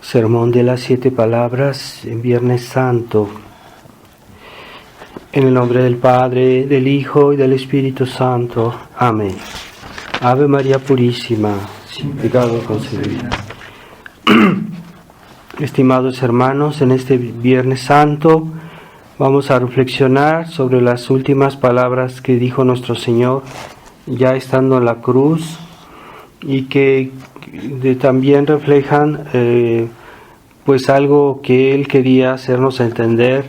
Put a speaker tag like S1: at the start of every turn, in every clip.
S1: Sermón de las 7 palabras en Viernes Santo. En el nombre del Padre, del Hijo y del Espíritu Santo. Amén. Ave María Purísima, sin pecado concebida. Estimados hermanos, en este Viernes Santo vamos a reflexionar sobre las últimas palabras que dijo nuestro Señor ya estando en la cruz y que también reflejan pues algo que Él quería hacernos entender,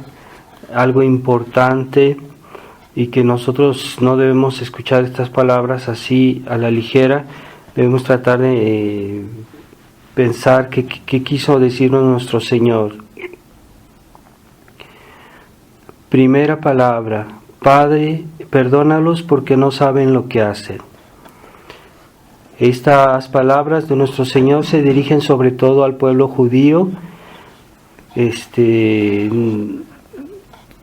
S1: algo importante, y que nosotros no debemos escuchar estas palabras así a la ligera. Debemos tratar de pensar qué quiso decirnos nuestro Señor. Primera palabra: Padre, perdónalos porque no saben lo que hacen. Estas palabras de nuestro Señor se dirigen sobre todo al pueblo judío,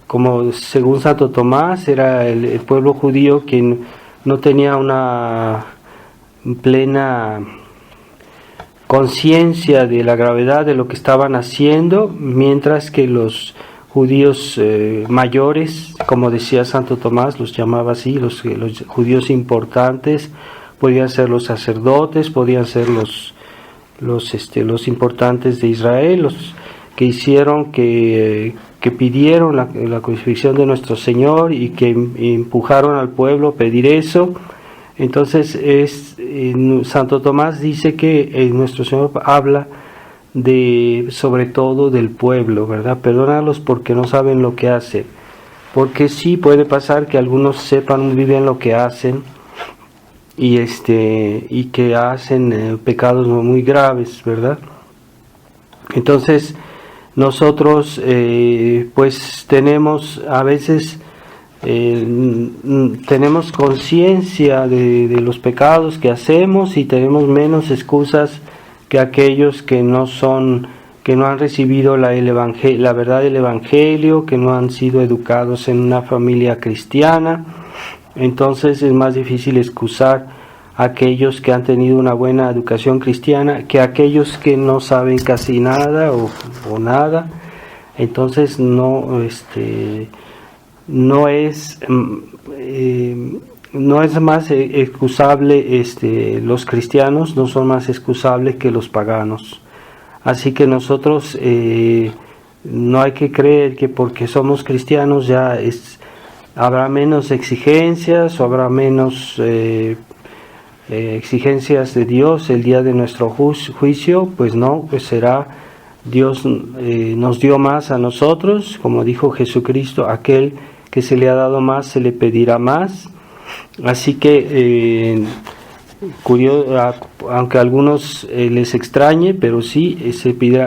S1: como según Santo Tomás era el pueblo judío que no tenía una plena conciencia de la gravedad de lo que estaban haciendo, mientras que los judíos mayores, como decía Santo Tomás, los llamaba así, los judíos importantes, podían ser los sacerdotes, podían ser los importantes de Israel, los que hicieron, que pidieron la crucifixión de nuestro Señor y que empujaron al pueblo a pedir eso. Entonces Santo Tomás dice que nuestro Señor habla sobre todo del pueblo, ¿verdad? Perdónalos porque no saben lo que hacen, porque sí puede pasar que algunos sepan muy bien lo que hacen y que hacen pecados muy graves, ¿verdad? Entonces nosotros pues tenemos a veces tenemos conciencia de los pecados que hacemos y tenemos menos excusas que aquellos que no han recibido la verdad del Evangelio, que no han sido educados en una familia cristiana. Entonces es más difícil excusar a aquellos que han tenido una buena educación cristiana que a aquellos que no saben casi nada o nada. Entonces no es más excusable, los cristianos no son más excusables que los paganos. Así que nosotros no hay que creer que porque somos cristianos ya habrá menos exigencias o habrá menos exigencias de Dios el día de nuestro juicio. Pues no, pues será Dios nos dio más a nosotros, como dijo Jesucristo: aquel que se le ha dado más se le pedirá más. Así que aunque a algunos les extrañe, pero sí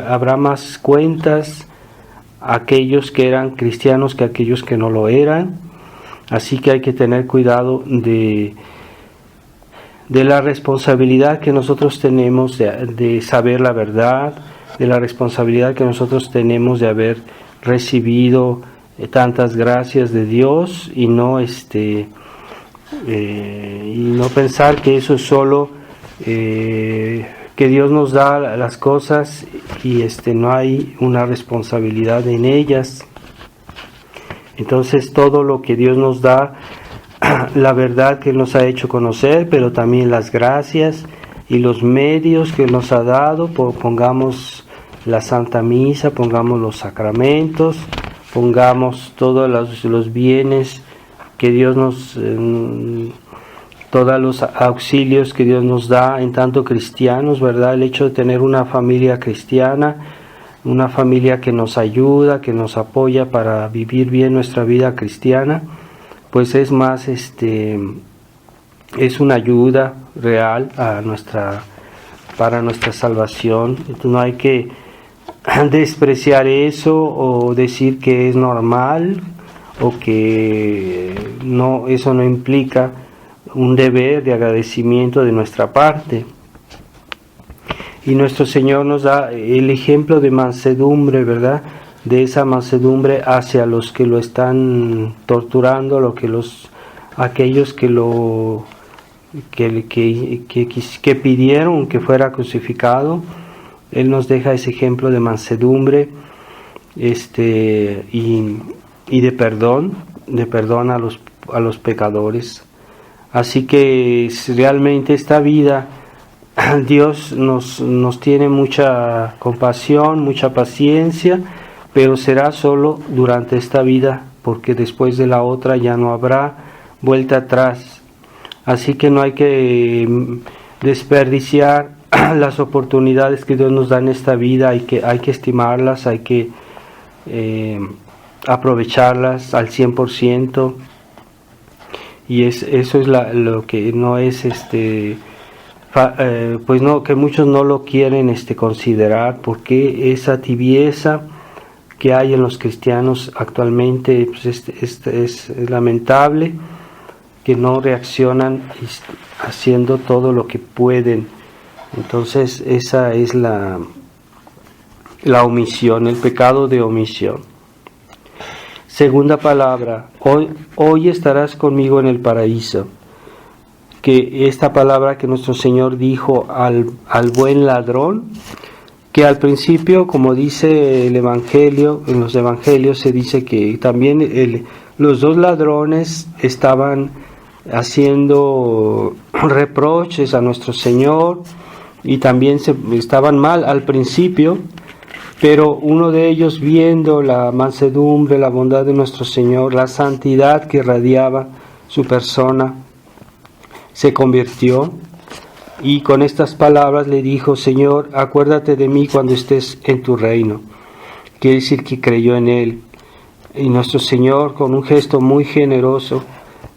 S1: habrá más cuentas a aquellos que eran cristianos que a aquellos que no lo eran. Así que hay que tener cuidado de la responsabilidad que nosotros tenemos de saber la verdad, de la responsabilidad que nosotros tenemos de haber recibido tantas gracias de Dios y no pensar que eso es solo que Dios nos da las cosas y no hay una responsabilidad en ellas. Entonces todo lo que Dios nos da, la verdad que nos ha hecho conocer, pero también las gracias y los medios que nos ha dado, pongamos la Santa Misa, pongamos los sacramentos, pongamos todos los bienes que Dios todos los auxilios que Dios nos da en tanto cristianos, ¿verdad? El hecho de tener una familia cristiana, una familia que nos ayuda, que nos apoya para vivir bien nuestra vida cristiana, pues es más, es una ayuda real para nuestra salvación. Entonces no hay que despreciar eso o decir que es normal o que eso no implica un deber de agradecimiento de nuestra parte. Y nuestro Señor nos da el ejemplo de mansedumbre, ¿verdad? De esa mansedumbre hacia los que lo están torturando, aquellos que pidieron que fuera crucificado, Él nos deja ese ejemplo de mansedumbre y de perdón a los pecadores. Así que realmente esta vida, Dios nos tiene mucha compasión, mucha paciencia, pero será solo durante esta vida, porque después de la otra ya no habrá vuelta atrás. Así que no hay que desperdiciar las oportunidades que Dios nos da en esta vida, hay que estimarlas, hay que aprovecharlas al 100%. Y eso es lo que no es pues no, que muchos no lo quieren considerar, porque esa tibieza que hay en los cristianos actualmente pues es lamentable, que no reaccionan haciendo todo lo que pueden. Entonces esa es la omisión, el pecado de omisión. Segunda palabra, hoy estarás conmigo en el paraíso. Que esta palabra que nuestro Señor dijo al buen ladrón, que al principio, como dice el Evangelio, en los Evangelios se dice que también los dos ladrones estaban haciendo reproches a nuestro Señor y también estaban mal al principio, pero uno de ellos, viendo la mansedumbre, la bondad de nuestro Señor, la santidad que irradiaba su persona, se convirtió y con estas palabras le dijo: Señor, acuérdate de mí cuando estés en tu reino. Quiere decir que creyó en él. Y nuestro Señor, con un gesto muy generoso,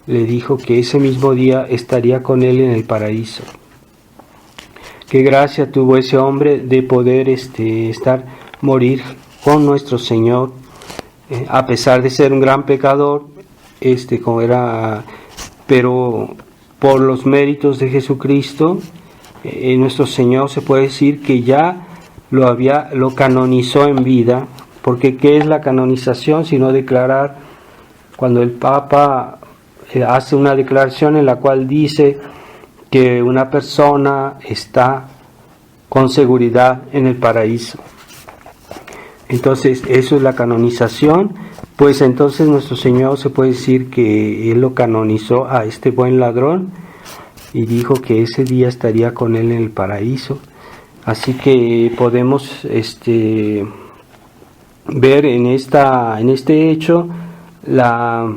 S1: le dijo que ese mismo día estaría con él en el paraíso. Qué gracia tuvo ese hombre de poder morir con nuestro Señor, a pesar de ser un gran pecador, pero por los méritos de Jesucristo, nuestro Señor se puede decir que ya lo canonizó en vida, porque ¿qué es la canonización? Sino declarar, cuando el Papa hace una declaración en la cual dice que una persona está con seguridad en el paraíso. Entonces, eso es la canonización. Pues entonces nuestro Señor se puede decir que Él lo canonizó a este buen ladrón y dijo que ese día estaría con Él en el paraíso. Así que podemos ver en este hecho la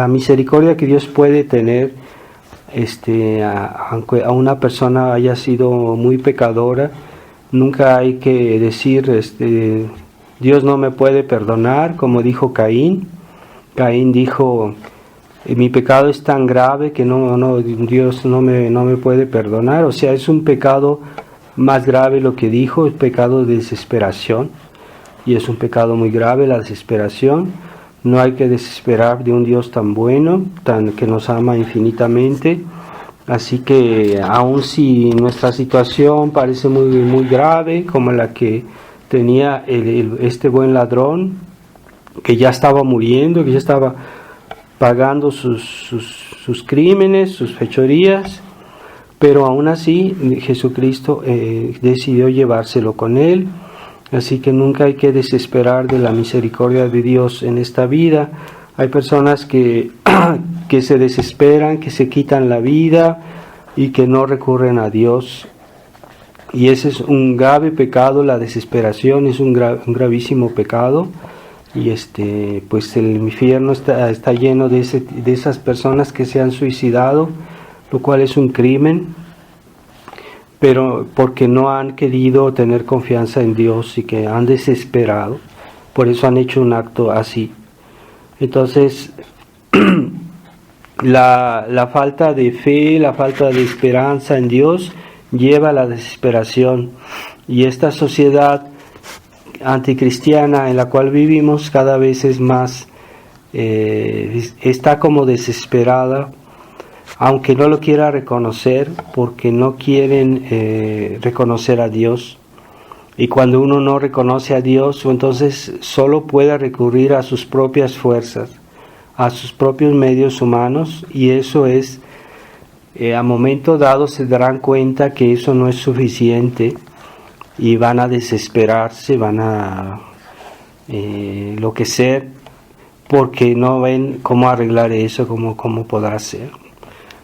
S1: misericordia que Dios puede tener, aunque a una persona haya sido muy pecadora. Nunca hay que decir Dios no me puede perdonar, como dijo Caín. Caín dijo: mi pecado es tan grave que Dios no me puede perdonar. O sea, es un pecado más grave lo que dijo, es pecado de desesperación, y es un pecado muy grave la desesperación. No hay que desesperar de un Dios tan bueno, que nos ama infinitamente. Así que aun si nuestra situación parece muy, muy grave, como la que tenía este buen ladrón, que ya estaba muriendo, que ya estaba pagando sus crímenes, sus fechorías, pero aún así Jesucristo decidió llevárselo con él. Así que nunca hay que desesperar de la misericordia de Dios en esta vida. Hay personas que se desesperan, que se quitan la vida y que no recurren a Dios. Y ese es un grave pecado, la desesperación es un gravísimo pecado. Y pues el infierno está lleno de esas personas que se han suicidado, lo cual es un crimen, pero porque no han querido tener confianza en Dios y que han desesperado, por eso han hecho un acto así. Entonces, la falta de fe, la falta de esperanza en Dios lleva a la desesperación, y esta sociedad anticristiana en la cual vivimos cada vez es más, está como desesperada, aunque no lo quiera reconocer, porque no quieren reconocer a Dios. Y cuando uno no reconoce a Dios, entonces solo puede recurrir a sus propias fuerzas, a sus propios medios humanos, y eso es a momento dado se darán cuenta que eso no es suficiente y van a desesperarse, van a enloquecer porque no ven cómo arreglar eso, cómo podrá ser.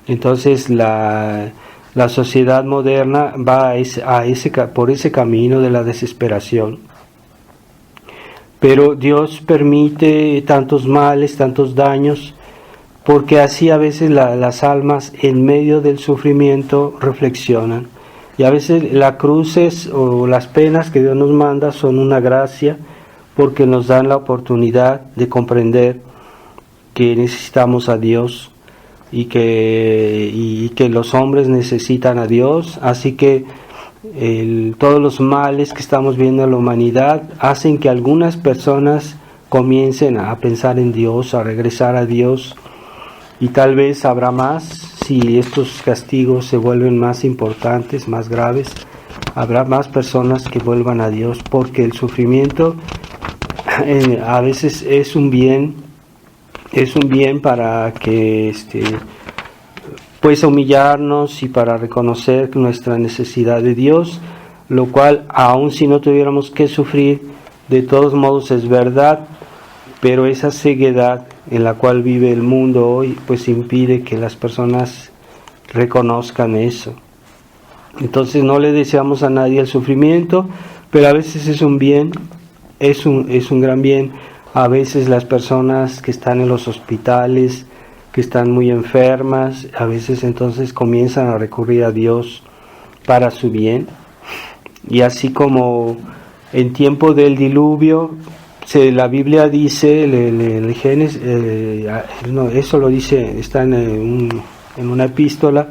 S1: Entonces la sociedad moderna va por ese camino de la desesperación. Pero Dios permite tantos males, tantos daños, porque así a veces las almas en medio del sufrimiento reflexionan. Y a veces las cruces o las penas que Dios nos manda son una gracia, porque nos dan la oportunidad de comprender que necesitamos a Dios y que los hombres necesitan a Dios. Así que todos los males que estamos viendo en la humanidad hacen que algunas personas comiencen a pensar en Dios, a regresar a Dios, y tal vez habrá más si estos castigos se vuelven más importantes, más graves. Habrá más personas que vuelvan a Dios, porque el sufrimiento a veces es un bien para que pues humillarnos y para reconocer nuestra necesidad de Dios, lo cual, aun si no tuviéramos que sufrir, de todos modos es verdad, pero esa ceguedad en la cual vive el mundo hoy pues impide que las personas reconozcan eso. Entonces no le deseamos a nadie el sufrimiento, pero a veces es un bien, es un gran bien. A veces las personas que están en los hospitales, que están muy enfermas, a veces entonces comienzan a recurrir a Dios para su bien. Y así como en tiempo del diluvio, la Biblia dice, el Génesis, eso lo dice, está en una epístola,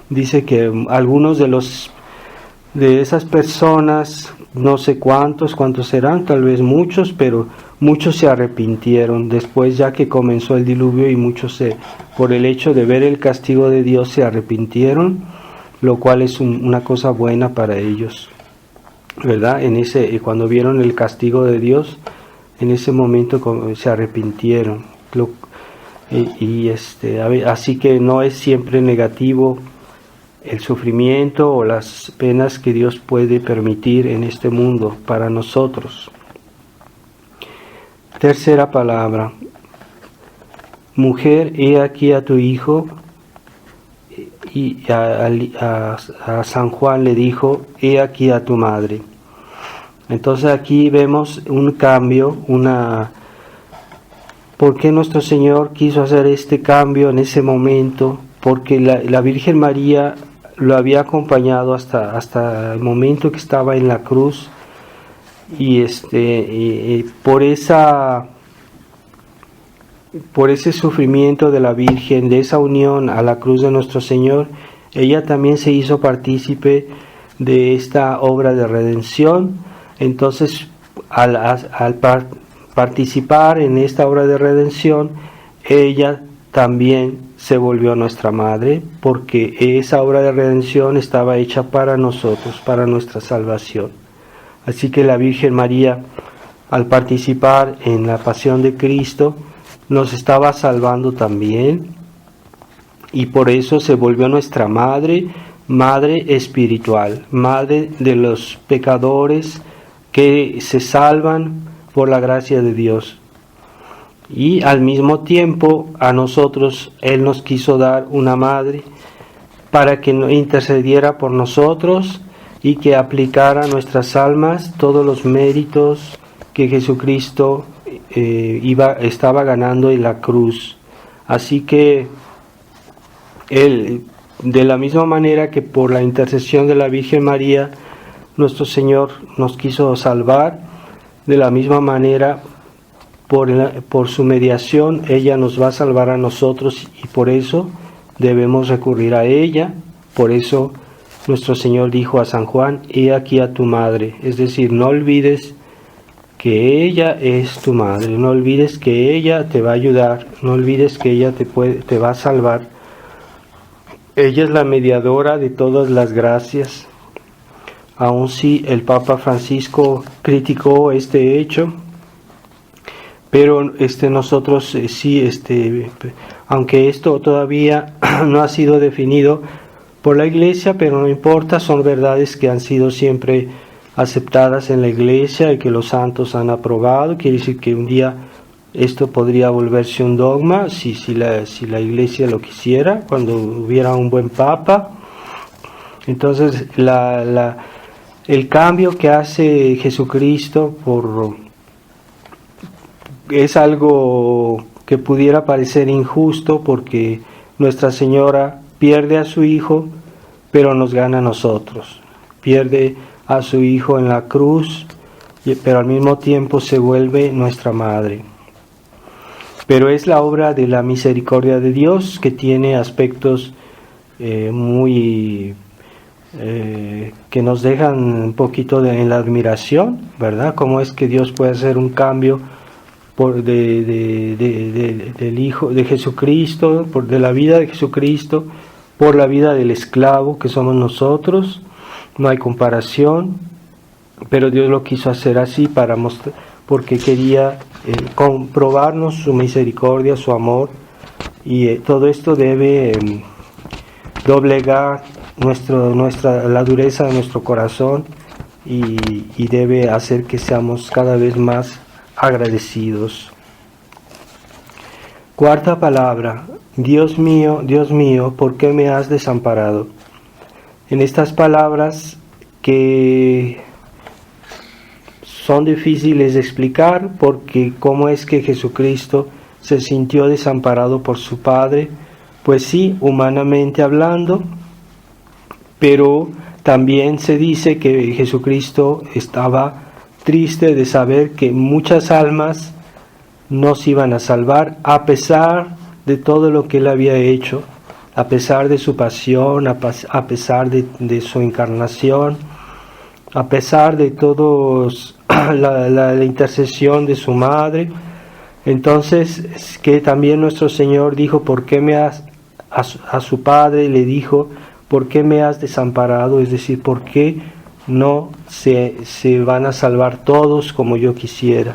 S1: dice que algunos de esas personas, no sé cuántos serán, tal vez muchos, pero muchos se arrepintieron después ya que comenzó el diluvio, y muchos por el hecho de ver el castigo de Dios se arrepintieron, lo cual es una cosa buena para ellos, ¿verdad? Cuando vieron el castigo de Dios, en ese momento se arrepintieron. Así que no es siempre negativo el sufrimiento o las penas que Dios puede permitir en este mundo para nosotros. Tercera palabra. Mujer, he aquí a tu hijo. Y a San Juan le dijo, he aquí a tu madre. Entonces aquí vemos un cambio, ¿por qué nuestro Señor quiso hacer este cambio en ese momento? Porque la Virgen María lo había acompañado hasta el momento que estaba en la cruz, y por ese sufrimiento de la Virgen, de esa unión a la cruz de nuestro Señor, ella también se hizo partícipe de esta obra de redención. Entonces, al participar en esta obra de redención, ella también se volvió nuestra madre, porque esa obra de redención estaba hecha para nosotros, para nuestra salvación. Así que la Virgen María, al participar en la pasión de Cristo, nos estaba salvando también, y por eso se volvió nuestra madre, madre espiritual, madre de los pecadores que se salvan por la gracia de Dios. Y al mismo tiempo a nosotros Él nos quiso dar una madre para que intercediera por nosotros y que aplicara a nuestras almas todos los méritos que Jesucristo estaba ganando en la cruz. Así que Él, de la misma manera que por la intercesión de la Virgen María nuestro Señor nos quiso salvar, de la misma manera por su mediación ella nos va a salvar a nosotros, y por eso debemos recurrir a ella. Por eso nuestro Señor dijo a San Juan, he aquí a tu madre. Es decir, no olvides que ella es tu madre, no olvides que ella te va a ayudar, no olvides que ella te va a salvar. Ella es la mediadora de todas las gracias. Aun si el Papa Francisco criticó este hecho, pero nosotros aunque esto todavía no ha sido definido por la Iglesia, pero no importa, son verdades que han sido siempre aceptadas en la Iglesia y que los santos han aprobado. Quiere decir que un día esto podría volverse un dogma si la Iglesia lo quisiera, cuando hubiera un buen Papa. Entonces el cambio que hace Jesucristo es algo que pudiera parecer injusto, porque Nuestra Señora pierde a su Hijo, pero nos gana a nosotros. Pierde a su Hijo en la cruz, pero al mismo tiempo se vuelve nuestra Madre. Pero es la obra de la misericordia de Dios, que tiene aspectos que nos dejan un poquito en la admiración, ¿verdad? Cómo es que Dios puede hacer un cambio del Hijo de Jesucristo, de la vida de Jesucristo, por la vida del esclavo que somos nosotros. No hay comparación, pero Dios lo quiso hacer así para mostrar, porque quería comprobarnos su misericordia, su amor, y todo esto debe doblegar la dureza de nuestro corazón y debe hacer que seamos cada vez más agradecidos. Cuarta palabra: Dios mío, ¿por qué me has desamparado? En estas palabras, que son difíciles de explicar, porque cómo es que Jesucristo se sintió desamparado por su Padre, pues sí, humanamente hablando, pero también se dice que Jesucristo estaba triste de saber que muchas almas no se iban a salvar, a pesar de todo lo que Él había hecho, a pesar de su pasión, a pesar de su encarnación, a pesar de todos la intercesión de su Madre. Entonces, que también nuestro Señor dijo, a su Padre le dijo, ¿por qué me has desamparado? Es decir, ¿por qué no se van a salvar todos como yo quisiera?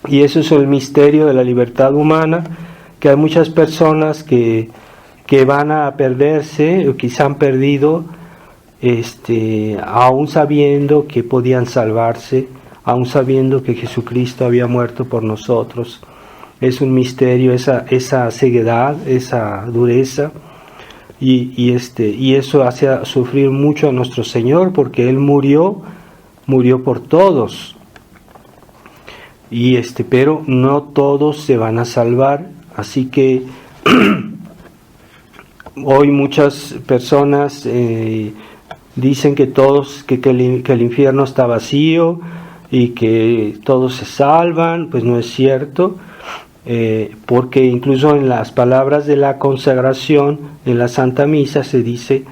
S1: Y eso es el misterio de la libertad humana, que hay muchas personas que van a perderse, o quizá han perdido, aún sabiendo que podían salvarse, aún sabiendo que Jesucristo había muerto por nosotros. Es un misterio esa ceguedad, esa dureza, y eso hace sufrir mucho a nuestro Señor, porque Él murió por todos, pero no todos se van a salvar. Así que hoy muchas personas dicen que el infierno está vacío y que todos se salvan. Pues no es cierto, porque incluso en las palabras de la consagración, en la Santa Misa, se dice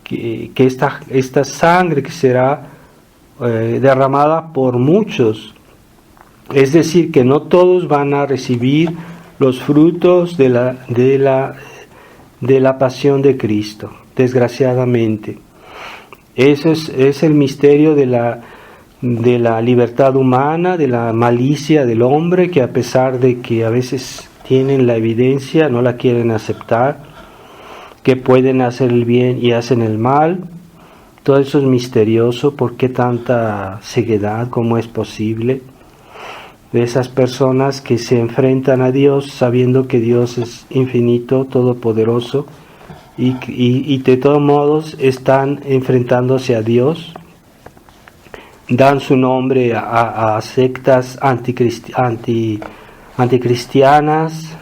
S1: que esta sangre que será derramada por muchos, es decir, que no todos van a recibir los frutos de la pasión de Cristo, desgraciadamente. Eso es el misterio de la libertad humana, de la malicia del hombre, que a pesar de que a veces tienen la evidencia, no la quieren aceptar, que pueden hacer el bien y hacen el mal. Todo eso es misterioso. ¿Por qué tanta ceguedad? ¿Cómo es posible? De esas personas que se enfrentan a Dios sabiendo que Dios es infinito, todopoderoso, y de todos modos están enfrentándose a Dios, dan su nombre a sectas anticristianas,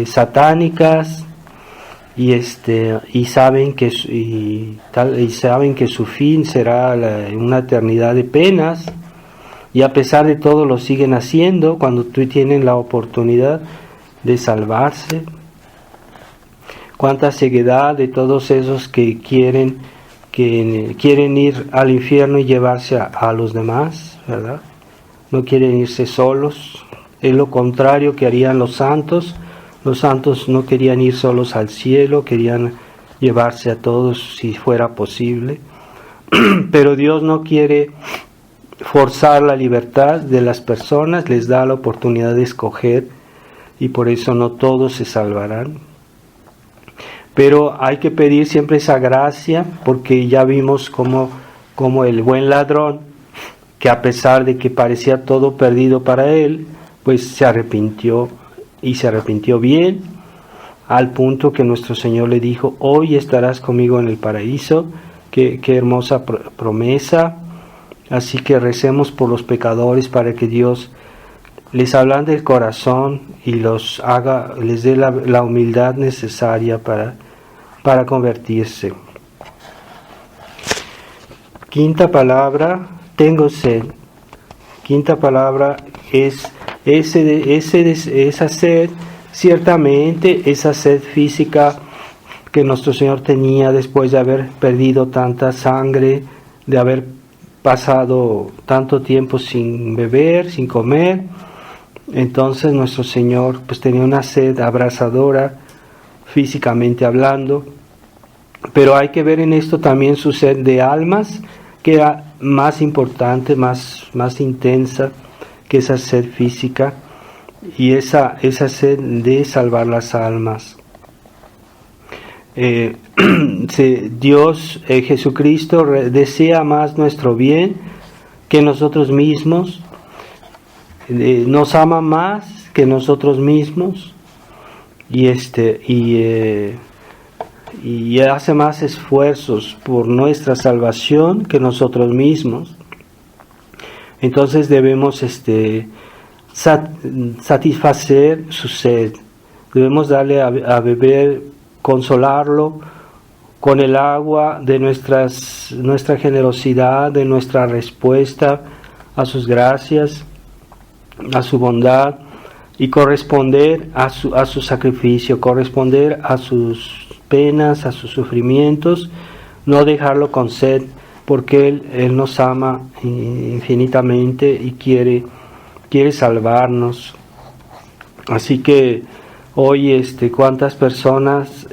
S1: satánicas, y saben que su fin será una eternidad de penas. Y a pesar de todo lo siguen haciendo cuando tú tienes la oportunidad de salvarse. Cuánta ceguedad de todos esos que quieren ir al infierno y llevarse a los demás, ¿verdad? No quieren irse solos. Es lo contrario que harían los santos. Los santos no querían ir solos al cielo, querían llevarse a todos si fuera posible. Pero Dios no quiere forzar la libertad de las personas, les da la oportunidad de escoger, y por eso no todos se salvarán. Pero hay que pedir siempre esa gracia, porque ya vimos como el buen ladrón, que a pesar de que parecía todo perdido para él, pues se arrepintió, y se arrepintió bien, al punto que nuestro Señor le dijo: hoy estarás conmigo en el paraíso. Qué hermosa promesa. Así que recemos por los pecadores para que Dios les ablande el corazón y les dé la humildad necesaria para convertirse. Quinta palabra, tengo sed. Quinta palabra es esa sed, ciertamente esa sed física que nuestro Señor tenía después de haber perdido tanta sangre, de haber pasado tanto tiempo sin beber, sin comer. Entonces nuestro Señor pues tenía una sed abrasadora, físicamente hablando, pero hay que ver en esto también su sed de almas, que era más importante, más intensa que esa sed física, y esa sed de salvar las almas. Dios, Jesucristo, desea más nuestro bien que nosotros mismos, nos ama más que nosotros mismos, y hace más esfuerzos por nuestra salvación que nosotros mismos. Entonces debemos satisfacer su sed, debemos darle a beber, consolarlo con el agua de nuestra generosidad, de nuestra respuesta a sus gracias, a su bondad, y corresponder a su sacrificio, corresponder a sus penas, a sus sufrimientos, no dejarlo con sed, porque Él nos ama infinitamente y quiere salvarnos. Así que hoy cuántas personas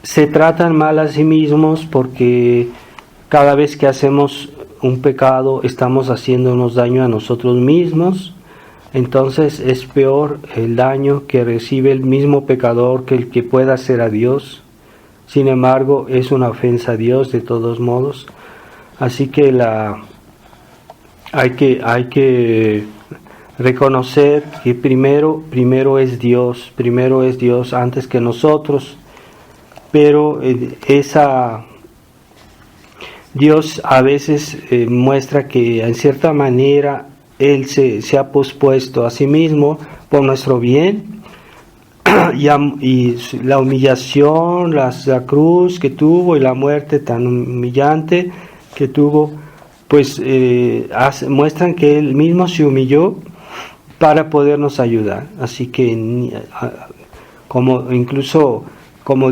S1: se tratan mal a sí mismos, porque cada vez que hacemos un pecado estamos haciéndonos daño a nosotros mismos. Entonces es peor el daño que recibe el mismo pecador que el que pueda hacer a Dios. Sin embargo, es una ofensa a Dios de todos modos. Así que hay que reconocer que primero es Dios antes que nosotros. Pero Dios a veces muestra que en cierta manera Él se ha pospuesto a sí mismo por nuestro bien, y la humillación, la cruz que tuvo y la muerte tan humillante que tuvo, pues muestran que Él mismo se humilló para podernos ayudar. Así que como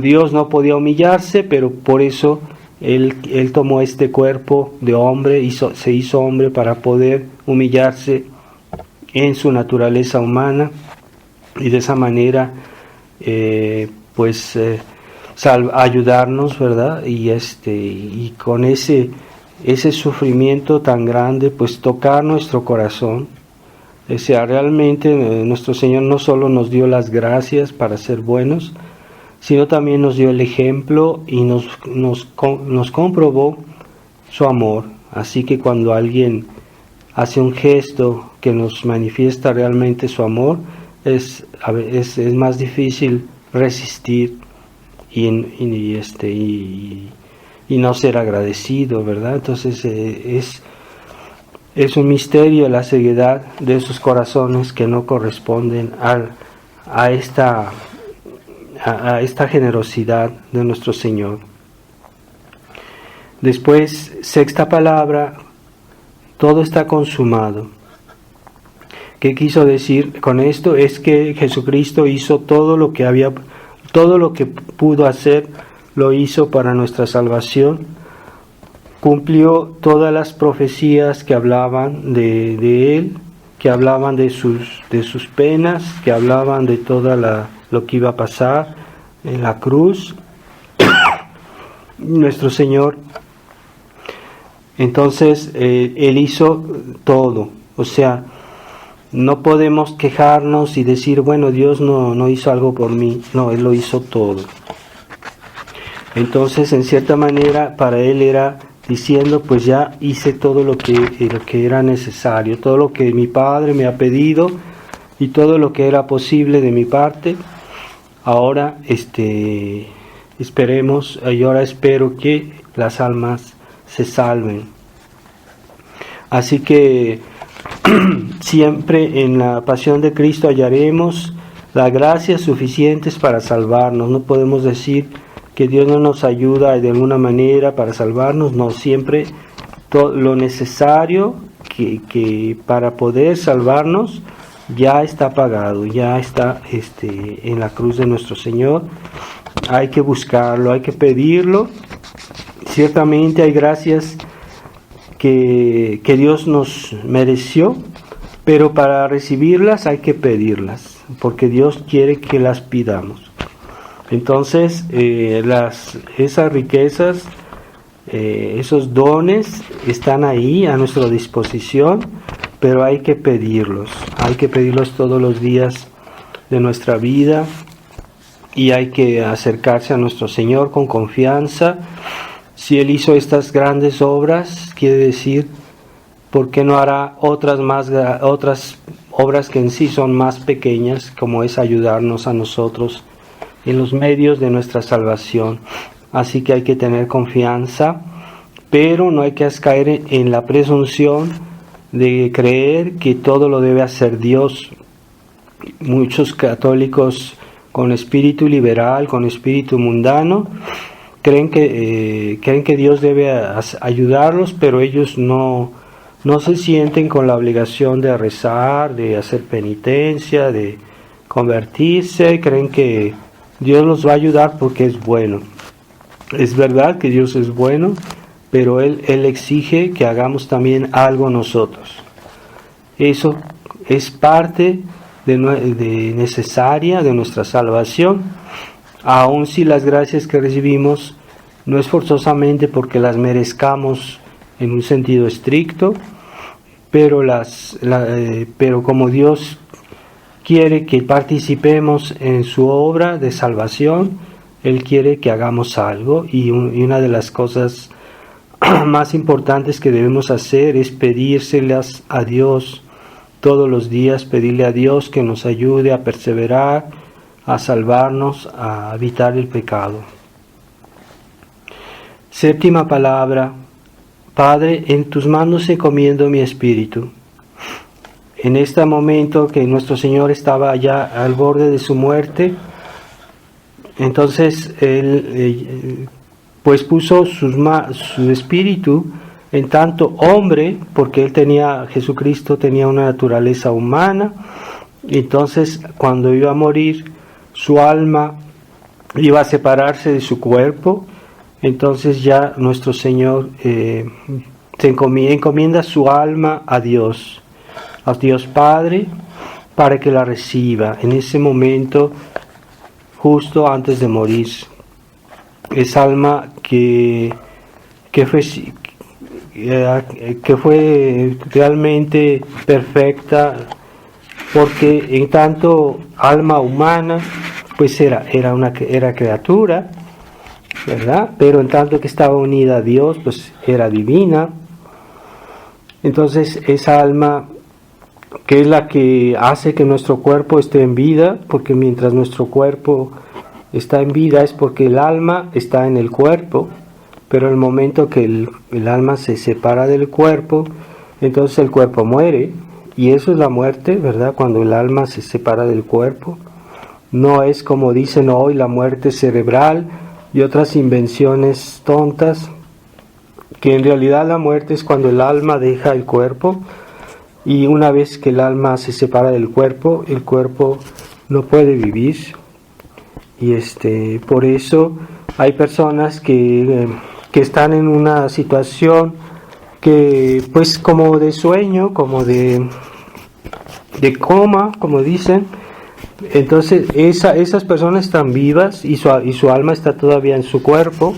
S1: Dios no podía humillarse, pero por eso Él tomó este cuerpo de hombre, se hizo hombre para poder humillarse en su naturaleza humana, y de esa manera ayudarnos, ¿verdad? Y con ese sufrimiento tan grande, pues tocar nuestro corazón. O sea, realmente nuestro Señor no solo nos dio las gracias para ser buenos, sino también nos dio el ejemplo y nos comprobó su amor. Así que cuando alguien hace un gesto que nos manifiesta realmente su amor, es más difícil resistir y no ser agradecido, ¿verdad? Entonces es un misterio la ceguedad de esos corazones que no corresponden a esta generosidad de nuestro Señor. Después, sexta palabra, todo está consumado. ¿Qué quiso decir con esto? Es que Jesucristo hizo todo lo que pudo hacer, lo hizo para nuestra salvación. Cumplió todas las profecías que hablaban de Él, que hablaban de sus penas, que hablaban de lo que iba a pasar en la cruz. Nuestro Señor, entonces, Él hizo todo. O sea, no podemos quejarnos y decir, bueno, Dios no hizo algo por mí. No, Él lo hizo todo. Entonces, en cierta manera, para Él era diciendo, pues ya hice todo lo que era necesario, todo lo que mi Padre me ha pedido y todo lo que era posible de mi parte. Ahora, esperemos, y ahora espero que las almas se salven. Así que siempre en la pasión de Cristo hallaremos las gracias suficientes para salvarnos. No podemos decir que Dios no nos ayuda de alguna manera para salvarnos. No, siempre todo lo necesario que para poder salvarnos ya está pagado, ya está en la cruz de nuestro Señor. Hay que buscarlo, hay que pedirlo. Ciertamente hay gracias que Dios nos mereció, pero para recibirlas hay que pedirlas, porque Dios quiere que las pidamos. Entonces, esas riquezas, esos dones están ahí a nuestra disposición, pero hay que pedirlos todos los días de nuestra vida, y hay que acercarse a nuestro Señor con confianza. Si Él hizo estas grandes obras, quiere decir, ¿por qué no hará otras obras que en sí son más pequeñas, como es ayudarnos a nosotros en los medios de nuestra salvación? Así que hay que tener confianza, pero no hay que caer en la presunción de creer que todo lo debe hacer Dios. Muchos católicos con espíritu liberal, con espíritu mundano, creen que Dios debe ayudarlos, pero ellos no se sienten con la obligación de rezar, de hacer penitencia, de convertirse. Creen que Dios los va a ayudar porque es bueno. Es verdad que Dios es bueno, pero Él exige que hagamos también algo nosotros. Eso es parte necesaria de nuestra salvación. Aun si las gracias que recibimos no es forzosamente porque las merezcamos en un sentido estricto, pero como Dios quiere que participemos en su obra de salvación, Él quiere que hagamos algo, y una de las cosas más importantes que debemos hacer es pedírselas a Dios todos los días, pedirle a Dios que nos ayude a perseverar, a salvarnos, a evitar el pecado. Séptima palabra: Padre, en tus manos encomiendo mi espíritu. En este momento que nuestro Señor estaba ya al borde de su muerte, entonces Él pues puso su espíritu en tanto hombre, porque Jesucristo tenía una naturaleza humana. Entonces, cuando iba a morir, su alma iba a separarse de su cuerpo. Entonces ya nuestro Señor encomienda su alma a Dios Padre, para que la reciba en ese momento, justo antes de morir. Esa alma que fue realmente perfecta, porque en tanto alma humana, pues era criatura, ¿verdad? Pero en tanto que estaba unida a Dios, pues era divina. Entonces esa alma, que es la que hace que nuestro cuerpo esté en vida, porque mientras nuestro cuerpo está en vida es porque el alma está en el cuerpo, pero el momento que el alma se separa del cuerpo, entonces el cuerpo muere. Y eso es la muerte, ¿verdad? Cuando el alma se separa del cuerpo. No es como dicen hoy la muerte cerebral y otras invenciones tontas, que en realidad la muerte es cuando el alma deja el cuerpo, y una vez que el alma se separa del cuerpo, el cuerpo no puede vivir. Y por eso hay personas que están en una situación que pues como de sueño, como de coma, como dicen. Entonces esas personas están vivas y su alma está todavía en su cuerpo,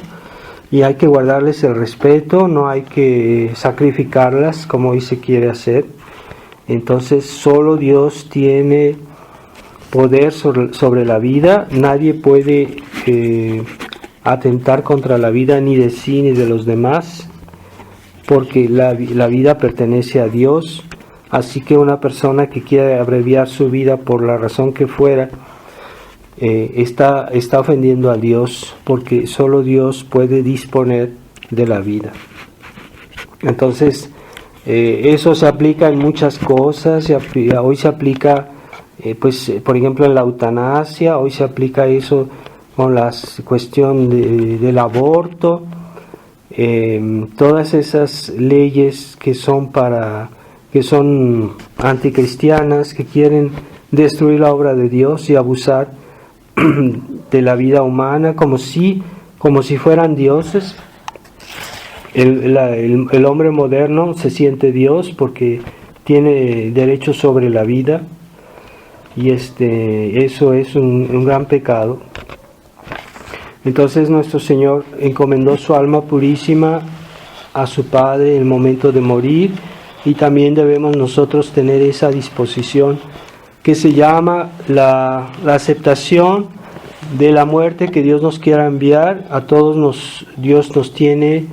S1: y hay que guardarles el respeto, no hay que sacrificarlas como hoy se quiere hacer. Entonces solo Dios tiene poder sobre la vida. Nadie puede atentar contra la vida ni de sí ni de los demás, porque la vida pertenece a Dios. Así que una persona que quiera abreviar su vida por la razón que fuera, está ofendiendo a Dios, porque solo Dios puede disponer de la vida. Entonces, eso se aplica en muchas cosas. Hoy se aplica, por ejemplo, en la eutanasia. Hoy se aplica eso con la cuestión del aborto. Todas esas leyes que son anticristianas, que quieren destruir la obra de Dios y abusar de la vida humana como si fueran dioses. El hombre moderno se siente Dios porque tiene derecho sobre la vida, y eso es un gran pecado. Entonces nuestro Señor encomendó su alma purísima a su Padre en el momento de morir, y también debemos nosotros tener esa disposición que se llama la aceptación de la muerte que Dios nos quiera enviar. A todos Dios nos tiene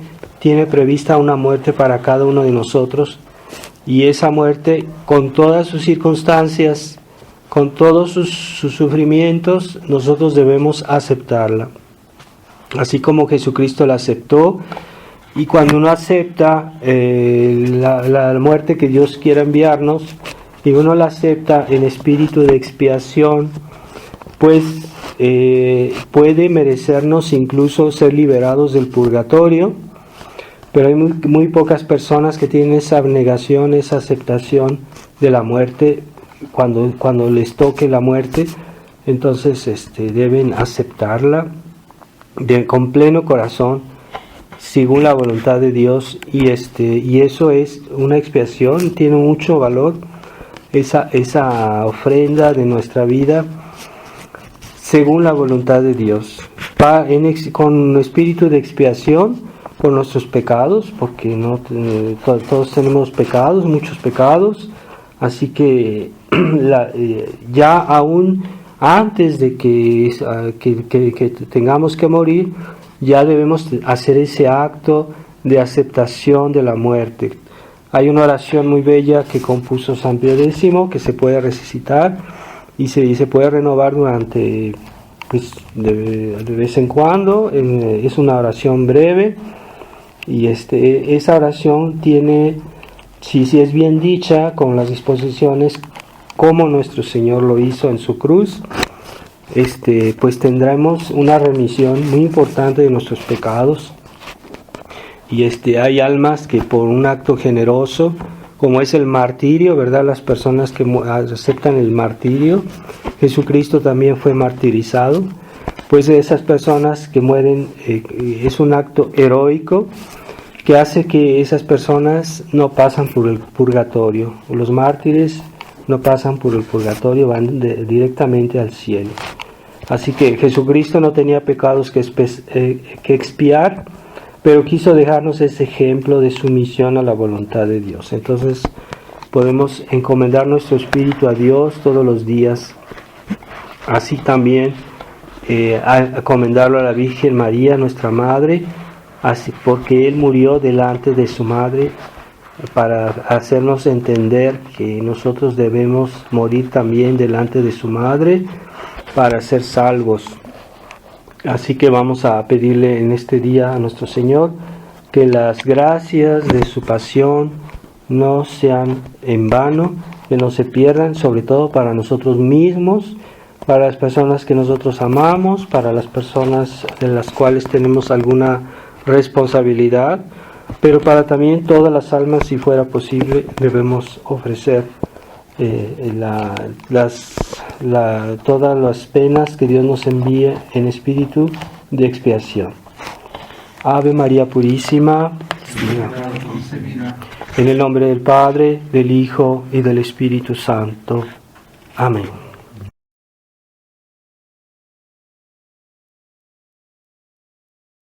S1: prevista una muerte para cada uno de nosotros, y esa muerte, con todas sus circunstancias, con todos sus sufrimientos, nosotros debemos aceptarla, así como Jesucristo la aceptó. Y cuando uno acepta la muerte que Dios quiera enviarnos, y uno la acepta en espíritu de expiación, pues puede merecernos incluso ser liberados del purgatorio. Pero hay muy pocas personas que tienen esa abnegación, esa aceptación de la muerte. Cuando les toque la muerte, entonces deben aceptarla con pleno corazón, según la voluntad de Dios, y eso es una expiación. Tiene mucho valor esa ofrenda de nuestra vida según la voluntad de Dios, con espíritu de expiación por nuestros pecados, porque todos tenemos pecados, muchos pecados. Así que ya aún antes de que tengamos que morir, ya debemos hacer ese acto de aceptación de la muerte. Hay una oración muy bella que compuso San Pío X, que se puede recitar y se puede renovar durante, de vez en cuando. Es una oración breve, y esa oración tiene, si es bien dicha, con las disposiciones como nuestro Señor lo hizo en su cruz, pues tendremos una remisión muy importante de nuestros pecados. Y hay almas que por un acto generoso, como es el martirio, ¿verdad? Las personas que aceptan el martirio, Jesucristo también fue martirizado. Pues esas personas que mueren, es un acto heroico que hace que esas personas no pasan por el purgatorio. Los mártires no pasan por el purgatorio, van directamente al cielo. Así que Jesucristo no tenía pecados que expiar, pero quiso dejarnos ese ejemplo de sumisión a la voluntad de Dios. Entonces podemos encomendar nuestro espíritu a Dios todos los días, así también encomendarlo a la Virgen María, nuestra Madre, así, porque Él murió delante de su Madre para hacernos entender que nosotros debemos morir también delante de su Madre para ser salvos. Así que vamos a pedirle en este día a nuestro Señor que las gracias de su pasión no sean en vano, que no se pierdan, sobre todo para nosotros mismos, para las personas que nosotros amamos, para las personas de las cuales tenemos alguna responsabilidad, pero para también todas las almas, si fuera posible, debemos ofrecer todas las penas que Dios nos envíe en espíritu de expiación. Ave María Purísima, en el nombre del Padre, del Hijo y del Espíritu Santo. Amén.